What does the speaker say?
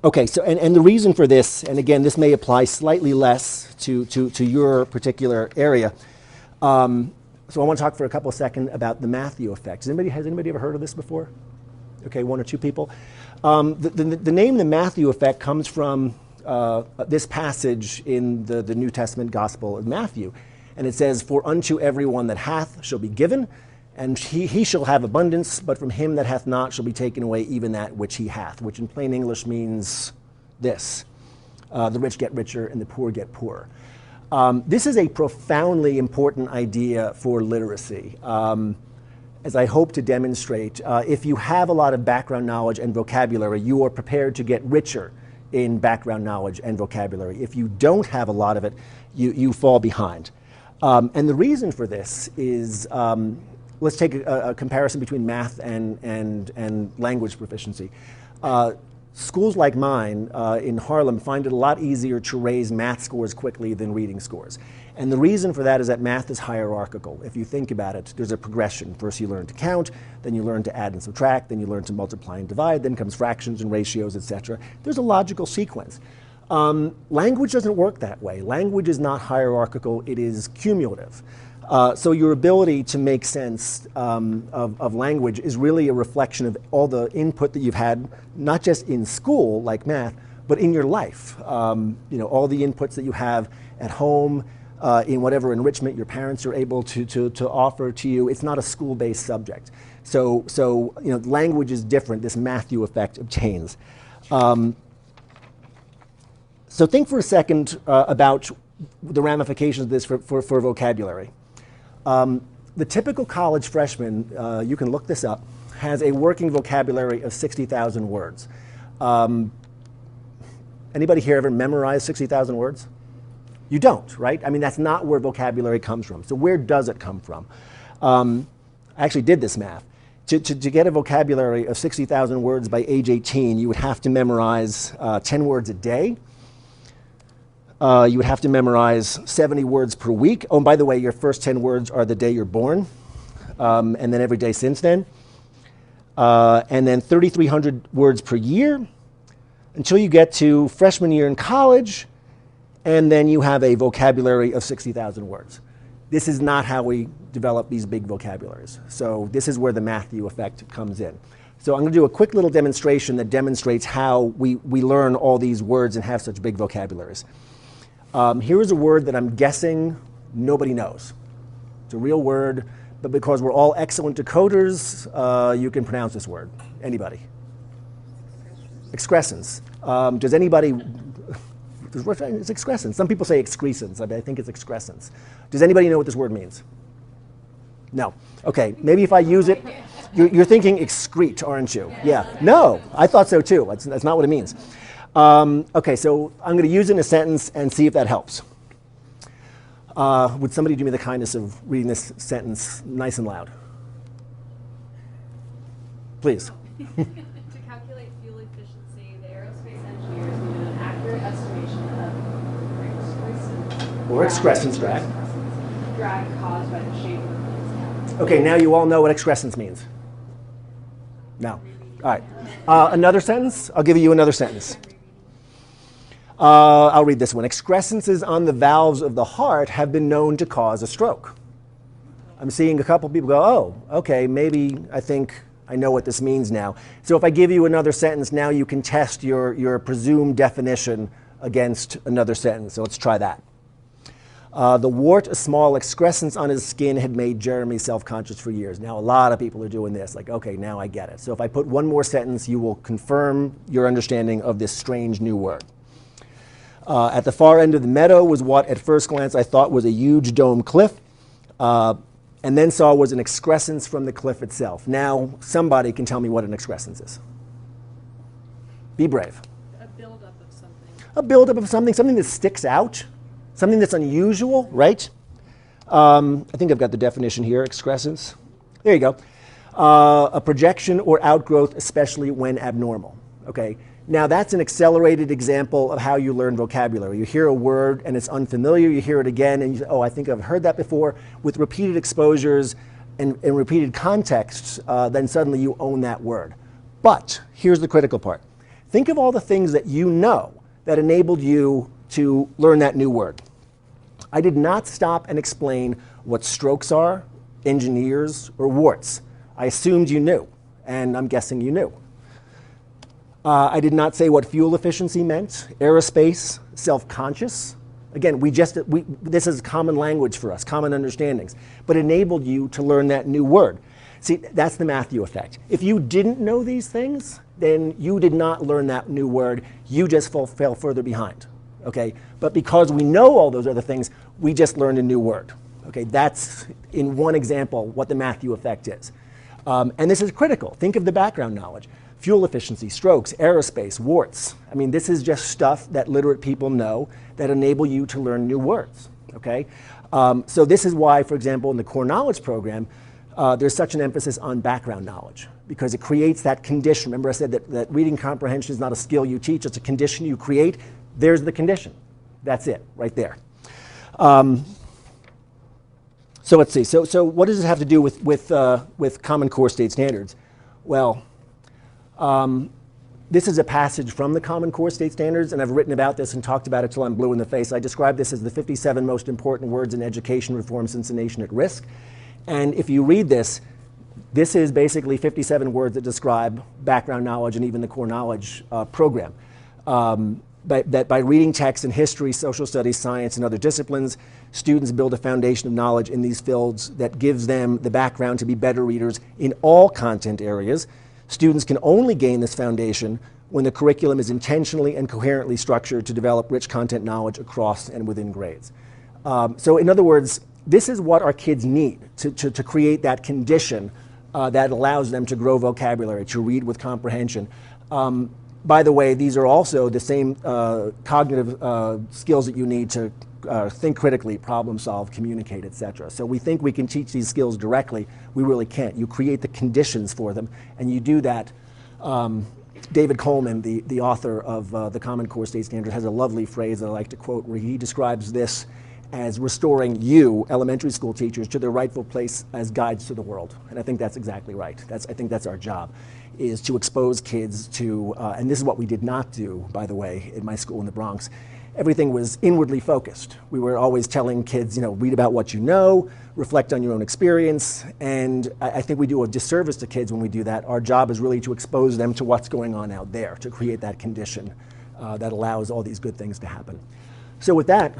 Okay, so and the reason for this, and again, this may apply slightly less to your particular area. So I want to talk for a couple of seconds about the Matthew effect. Has anybody ever heard of this before? Okay, one or two people. The name the Matthew effect comes from this passage in the New Testament Gospel of Matthew. And it says, "For unto everyone that hath shall be given, and he shall have abundance, but from him that hath not shall be taken away even that which he hath," which in plain English means this: the rich get richer and the poor get poorer. This is a profoundly important idea for literacy. As I hope to demonstrate, if you have a lot of background knowledge and vocabulary, you are prepared to get richer in background knowledge and vocabulary. If you don't have a lot of it, you fall behind. And the reason for this is, let's take a comparison between math and language proficiency. Schools like mine in Harlem find it a lot easier to raise math scores quickly than reading scores. And the reason for that is that math is hierarchical. If you think about it, there's a progression. First you learn to count, then you learn to add and subtract, then you learn to multiply and divide, then comes fractions and ratios, etc. There's a logical sequence. Language doesn't work that way. Language is not hierarchical, it is cumulative. So your ability to make sense of language is really a reflection of all the input that you've had, not just in school, like math, but in your life. All the inputs that you have at home, in whatever enrichment your parents are able to offer to you. It's not a school-based subject. So language is different. This Matthew effect obtains. So think for a second about the ramifications of this for vocabulary. The typical college freshman, you can look this up, has a working vocabulary of 60,000 words. Anybody here ever memorized 60,000 words? You don't, right? I mean, that's not where vocabulary comes from. So where does it come from? I actually did this math. To get a vocabulary of 60,000 words by age 18, you would have to memorize 10 words a day. You would have to memorize 70 words per week. Oh, and by the way, your first 10 words are the day you're born, and then every day since then. And then 3,300 words per year until you get to freshman year in college, and then you have a vocabulary of 60,000 words. This is not how we develop these big vocabularies. So this is where the Matthew effect comes in. So I'm going to do a quick little demonstration that demonstrates how we learn all these words and have such big vocabularies. Here is a word that I'm guessing nobody knows. It's a real word, but because we're all excellent decoders, you can pronounce this word. Anybody? Excrescence. Does anybody? It's excrescence. Some people say excrescence. I think it's excrescence. Does anybody know what this word means? No. Okay. Maybe if I use it, you're thinking excrete, aren't you? Yeah. No. I thought so too. That's not what it means. Okay, so I'm going to use it in a sentence and see if that helps. Would somebody do me the kindness of reading this sentence nice and loud? Please. To calculate fuel efficiency, the aerospace engineers needed an accurate estimation of excrescence drag caused by the shape of the plane's cabin. Okay, now you all know what excrescence means. No. All right. Another sentence? I'll give you another sentence. I'll read this one. Excrescences on the valves of the heart have been known to cause a stroke. I'm seeing a couple people go, oh, okay, maybe I think I know what this means now. So if I give you another sentence, now you can test your presumed definition against another sentence. So let's try that. The wart, a small excrescence on his skin, had made Jeremy self-conscious for years. Now a lot of people are doing this, like, okay, now I get it. So if I put one more sentence, you will confirm your understanding of this strange new word. At the far end of the meadow was what at first glance I thought was a huge dome cliff, and then saw was an excrescence from the cliff itself. Now somebody can tell me what an excrescence is. Be brave. A buildup of something. A buildup of something, something that sticks out, something that's unusual, right? I think I've got the definition here, excrescence. There you go. A projection or outgrowth, especially when abnormal. Okay. Now that's an accelerated example of how you learn vocabulary. You hear a word and it's unfamiliar, you hear it again and you say, oh, I think I've heard that before. With repeated exposures and repeated contexts, then suddenly you own that word. But here's the critical part. Think of all the things that you know that enabled you to learn that new word. I did not stop and explain what strokes are, engineers, or warts. I assumed you knew, and I'm guessing you knew. I did not say what fuel efficiency meant, aerospace, self-conscious. Again, this is common language for us, common understandings, but enabled you to learn that new word. See, that's the Matthew effect. If you didn't know these things, then you did not learn that new word. You just fell further behind, okay? But because we know all those other things, we just learned a new word, okay? That's, in one example, what the Matthew effect is. And this is critical. Think of the background knowledge. Fuel efficiency, strokes, aerospace, warts. I mean, this is just stuff that literate people know that enable you to learn new words, okay? So this is why, for example, in the core knowledge program, there's such an emphasis on background knowledge, because it creates that condition. Remember I said that reading comprehension is not a skill you teach, it's a condition you create. There's the condition. That's it, right there. So let's see. So what does it have to do with Common Core State Standards? Well, this is a passage from the Common Core State Standards, and I've written about this and talked about it till I'm blue in the face. I describe this as the 57 most important words in education reform since a nation at risk. And if you read this, this is basically 57 words that describe background knowledge and even the core knowledge program. That by reading texts in history, social studies, science, and other disciplines, students build a foundation of knowledge in these fields that gives them the background to be better readers in all content areas. Students can only gain this foundation when the curriculum is intentionally and coherently structured to develop rich content knowledge across and within grades. So in other words, this is what our kids need to create that condition that allows them to grow vocabulary, to read with comprehension. By the way, these are also the same cognitive skills that you need to think critically, problem solve, communicate, etc. So we think we can teach these skills directly. We really can't. You create the conditions for them, and you do that. David Coleman, the author of the Common Core State Standards, has a lovely phrase that I like to quote where he describes this as restoring you, elementary school teachers, to their rightful place as guides to the world. And I think that's exactly right. I think that's our job, is to expose kids to, and this is what we did not do, by the way, in my school in the Bronx. Everything was inwardly focused. We were always telling kids, read about what you know, reflect on your own experience, and I think we do a disservice to kids when we do that. Our job is really to expose them to what's going on out there, to create that condition that allows all these good things to happen. So with that,